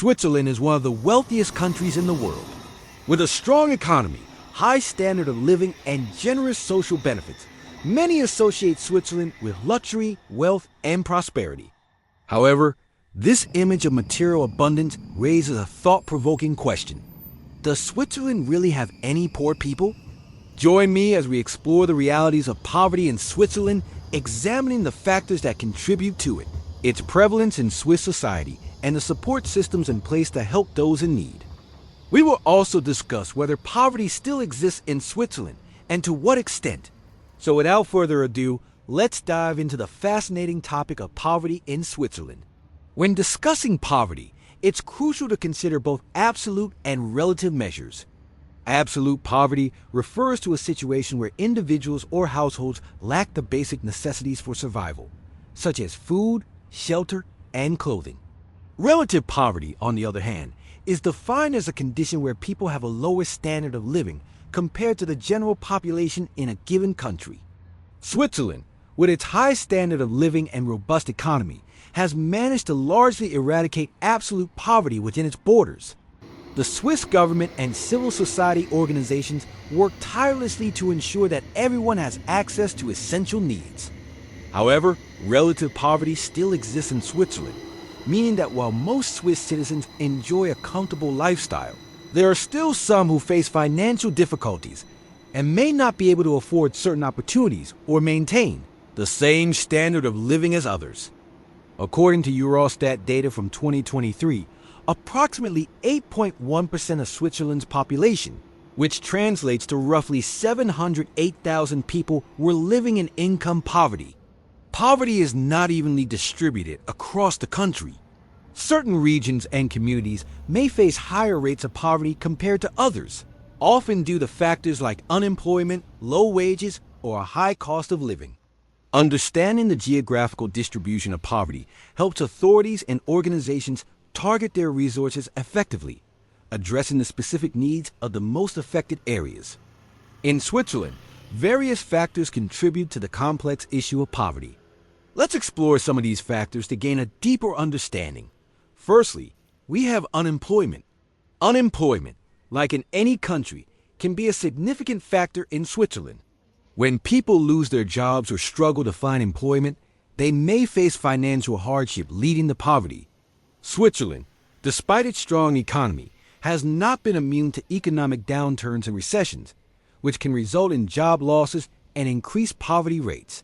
Switzerland is one of the wealthiest countries in the world. With a strong economy, high standard of living, and generous social benefits, many associate Switzerland with luxury, wealth, and prosperity. However, this image of material abundance raises a thought-provoking question. Does Switzerland really have any poor people? Join me as we explore the realities of poverty in Switzerland, examining the factors that contribute to it, its prevalence in Swiss society, and the support systems in place to help those in need. We will also discuss whether poverty still exists in Switzerland and to what extent. So without further ado, let's dive into the fascinating topic of poverty in Switzerland. When discussing poverty, it's crucial to consider both absolute and relative measures. Absolute poverty refers to a situation where individuals or households lack the basic necessities for survival, such as food, shelter, and clothing. Relative poverty, on the other hand, is defined as a condition where people have a lower standard of living compared to the general population in a given country. Switzerland, with its high standard of living and robust economy, has managed to largely eradicate absolute poverty within its borders. The Swiss government and civil society organizations work tirelessly to ensure that everyone has access to essential needs. However, relative poverty still exists in Switzerland, meaning that while most Swiss citizens enjoy a comfortable lifestyle, there are still some who face financial difficulties and may not be able to afford certain opportunities or maintain the same standard of living as others. According to Eurostat data from 2023, approximately 8.1% of Switzerland's population, which translates to roughly 708,000 people, were living in income poverty. Poverty is not evenly distributed across the country. Certain regions and communities may face higher rates of poverty compared to others, often due to factors like unemployment, low wages, or a high cost of living. Understanding the geographical distribution of poverty helps authorities and organizations target their resources effectively, addressing the specific needs of the most affected areas. In Switzerland, various factors contribute to the complex issue of poverty. Let's explore some of these factors to gain a deeper understanding. Firstly, we have unemployment. Unemployment, like in any country, can be a significant factor in Switzerland. When people lose their jobs or struggle to find employment, they may face financial hardship leading to poverty. Switzerland, despite its strong economy, has not been immune to economic downturns and recessions, which can result in job losses and increased poverty rates.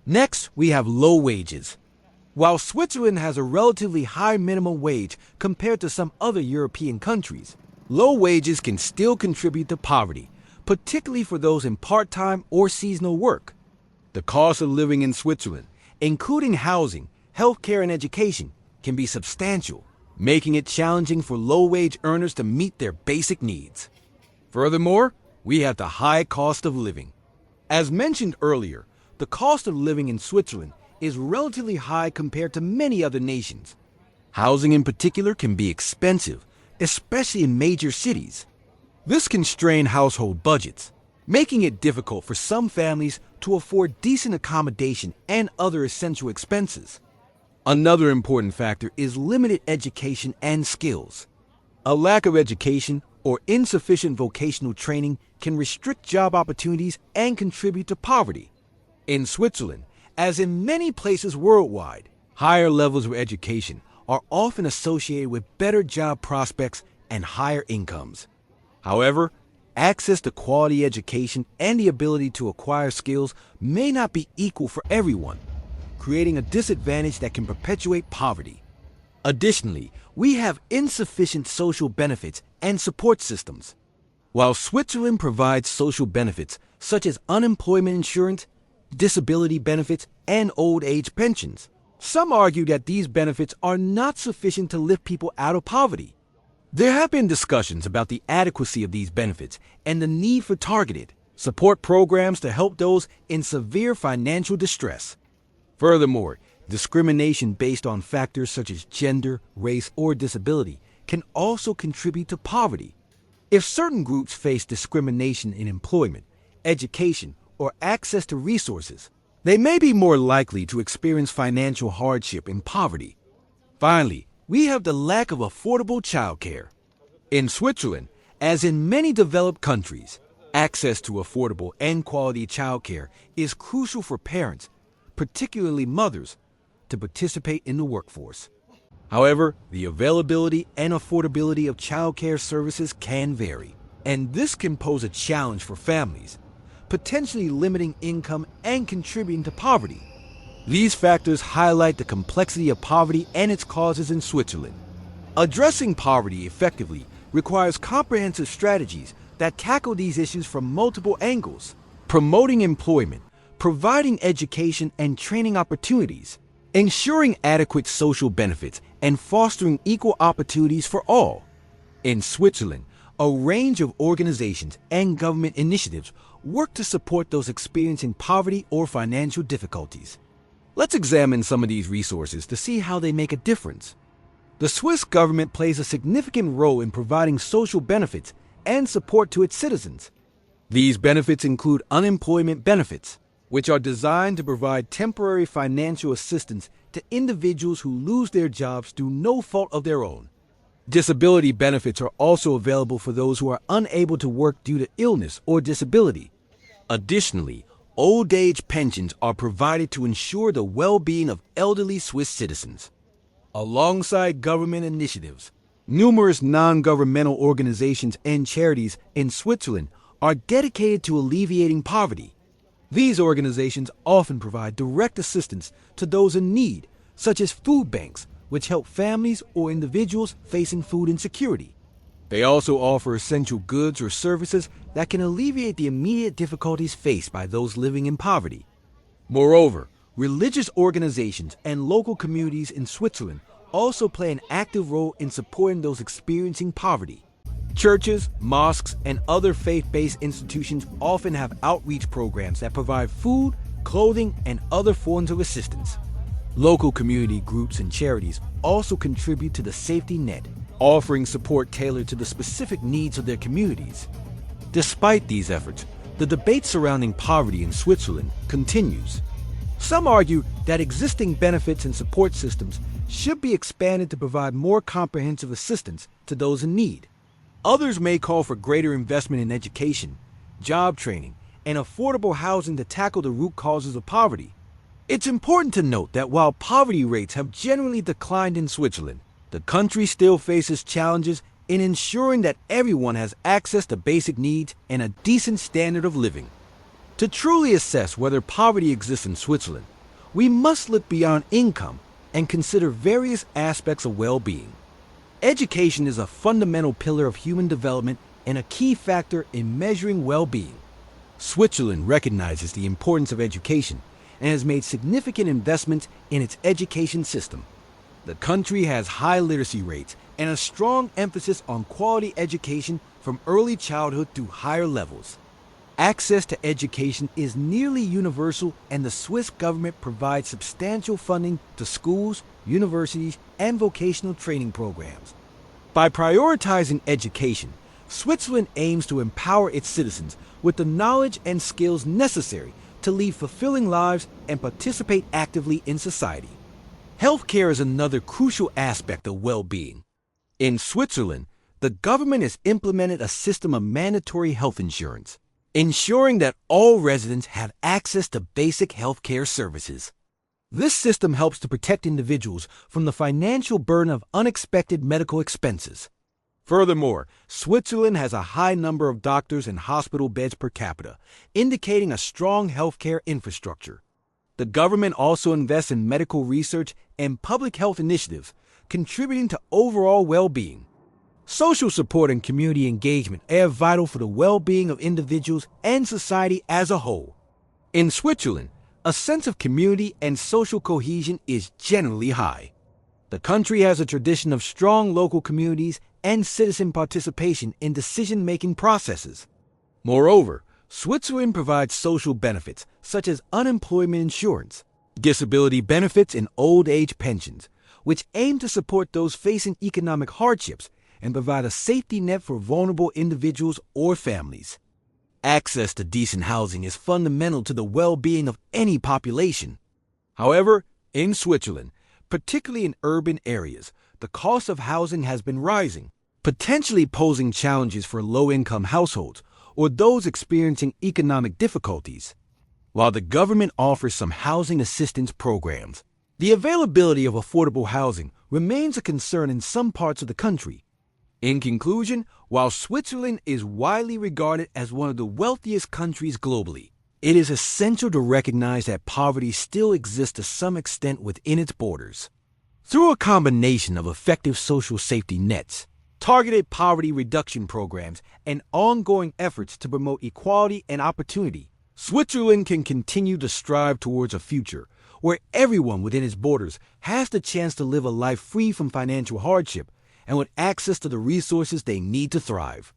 Next, we have low wages. While Switzerland has a relatively high minimum wage compared to some other European countries, low wages can still contribute to poverty, particularly for those in part-time or seasonal work. The cost of living in Switzerland, including housing, healthcare, and education, can be substantial, making it challenging for low-wage earners to meet their basic needs. Furthermore, we have the high cost of living. As mentioned earlier, the cost of living in Switzerland is relatively high compared to many other nations. Housing in particular can be expensive, especially in major cities. This can strain household budgets, making it difficult for some families to afford decent accommodation and other essential expenses. Another important factor is limited education and skills. A lack of education or insufficient vocational training can restrict job opportunities and contribute to poverty. In Switzerland, as in many places worldwide, higher levels of education are often associated with better job prospects and higher incomes. However, access to quality education and the ability to acquire skills may not be equal for everyone, creating a disadvantage that can perpetuate poverty. Additionally, we have insufficient social benefits and support systems. While Switzerland provides social benefits such as unemployment insurance, disability benefits, and old age pensions, some argue that these benefits are not sufficient to lift people out of poverty. There have been discussions about the adequacy of these benefits and the need for targeted support programs to help those in severe financial distress. Furthermore, discrimination based on factors such as gender, race, or disability can also contribute to poverty. If certain groups face discrimination in employment, education, or access to resources, they may be more likely to experience financial hardship and poverty. Finally, we have the lack of affordable childcare. In Switzerland, as in many developed countries, access to affordable and quality childcare is crucial for parents, particularly mothers, to participate in the workforce. However, the availability and affordability of childcare services can vary, and this can pose a challenge for families, potentially limiting income and contributing to poverty. These factors highlight the complexity of poverty and its causes in Switzerland. Addressing poverty effectively requires comprehensive strategies that tackle these issues from multiple angles, promoting employment, providing education and training opportunities, ensuring adequate social benefits, and fostering equal opportunities for all. In Switzerland, a range of organizations and government initiatives work to support those experiencing poverty or financial difficulties. Let's examine some of these resources to see how they make a difference. The Swiss government plays a significant role in providing social benefits and support to its citizens. These benefits include unemployment benefits, which are designed to provide temporary financial assistance to individuals who lose their jobs through no fault of their own. Disability benefits are also available for those who are unable to work due to illness or disability. Additionally, old age pensions are provided to ensure the well-being of elderly Swiss citizens. Alongside government initiatives, numerous non-governmental organizations and charities in Switzerland are dedicated to alleviating poverty. These organizations often provide direct assistance to those in need, such as food banks, which help families or individuals facing food insecurity. They also offer essential goods or services that can alleviate the immediate difficulties faced by those living in poverty. Moreover, religious organizations and local communities in Switzerland also play an active role in supporting those experiencing poverty. Churches, mosques, and other faith-based institutions often have outreach programs that provide food, clothing, and other forms of assistance. Local community groups and charities also contribute to the safety net, offering support tailored to the specific needs of their communities. Despite these efforts, the debate surrounding poverty in Switzerland continues. Some argue that existing benefits and support systems should be expanded to provide more comprehensive assistance to those in need. Others may call for greater investment in education, job training, and affordable housing to tackle the root causes of poverty. It's important to note that while poverty rates have generally declined in Switzerland, the country still faces challenges in ensuring that everyone has access to basic needs and a decent standard of living. To truly assess whether poverty exists in Switzerland, we must look beyond income and consider various aspects of well-being. Education is a fundamental pillar of human development and a key factor in measuring well-being. Switzerland recognizes the importance of education and has made significant investments in its education system. The country has high literacy rates and a strong emphasis on quality education from early childhood through higher levels. Access to education is nearly universal, and the Swiss government provides substantial funding to schools, universities, and vocational training programs. By prioritizing education, Switzerland aims to empower its citizens with the knowledge and skills necessary to lead fulfilling lives and participate actively in society. Healthcare is another crucial aspect of well-being. In Switzerland, the government has implemented a system of mandatory health insurance, ensuring that all residents have access to basic healthcare services. This system helps to protect individuals from the financial burden of unexpected medical expenses. Furthermore, Switzerland has a high number of doctors and hospital beds per capita, indicating a strong healthcare infrastructure. The government also invests in medical research and public health initiatives, contributing to overall well-being. Social support and community engagement are vital for the well-being of individuals and society as a whole. In Switzerland, a sense of community and social cohesion is generally high. The country has a tradition of strong local communities and citizen participation in decision-making processes. Moreover, Switzerland provides social benefits such as unemployment insurance, disability benefits, and old age pensions, which aim to support those facing economic hardships and provide a safety net for vulnerable individuals or families. Access to decent housing is fundamental to the well-being of any population. However, in Switzerland, particularly in urban areas, the cost of housing has been rising, potentially posing challenges for low-income households or those experiencing economic difficulties. While the government offers some housing assistance programs, the availability of affordable housing remains a concern in some parts of the country. In conclusion, while Switzerland is widely regarded as one of the wealthiest countries globally, it is essential to recognize that poverty still exists to some extent within its borders. Through a combination of effective social safety nets, targeted poverty reduction programs, and ongoing efforts to promote equality and opportunity, Switzerland can continue to strive towards a future where everyone within its borders has the chance to live a life free from financial hardship and with access to the resources they need to thrive.